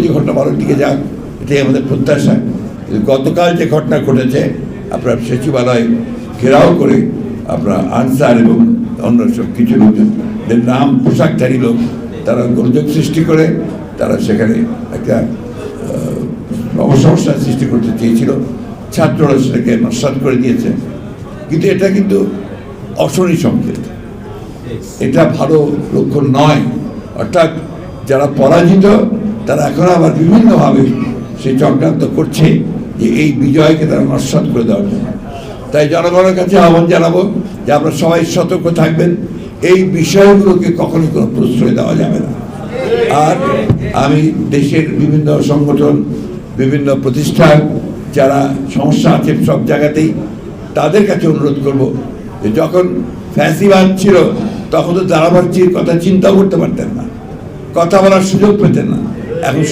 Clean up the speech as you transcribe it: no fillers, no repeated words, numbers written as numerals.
যে ঘটনা ভালোর দিকে যাক, এটাই আমাদের প্রত্যাশা। গতকাল যে ঘটনা ঘটেছে, আপনার সচিবালয় ঘেরাও করে আপনার আনসার এবং অন্য সব কিছু লোকদের নাম পোশাকধারী লোক তারা গোলযোগ সৃষ্টি করে তারা সেখানে একটা সমস্যার সৃষ্টি করতে চেয়েছিল। ছাত্ররা সেটাকে নস্যাৎ করে দিয়েছে, কিন্তু এটা কিন্তু অশনি সংকেত, এটা ভালো লক্ষণ নয়। অর্থাৎ যারা পরাজিত তারা এখন আবার বিভিন্নভাবে সে চক্রান্ত করছে যে এই বিজয়কে তারা নস্যাৎ করে দেওয়ার জন্য। তাই জনগণের কাছে আহ্বান জানাবো যে আপনারা সবাই সতর্ক থাকবেন, এই বিষয়গুলোকে কখনোই কোনো প্রশ্রয় দেওয়া যাবে না। আর আমি দেশের বিভিন্ন সংগঠন, বিভিন্ন প্রতিষ্ঠান যারা সমস্যা আছে সব জায়গাতেই, তাদের কাছে অনুরোধ করব যে যখন ফ্যাসিবাদ ছিল তখন তো দারাবার্চির কথা চিন্তাও করতে পারতেন না, কথা বলার সুযোগ পেতেন না। এখন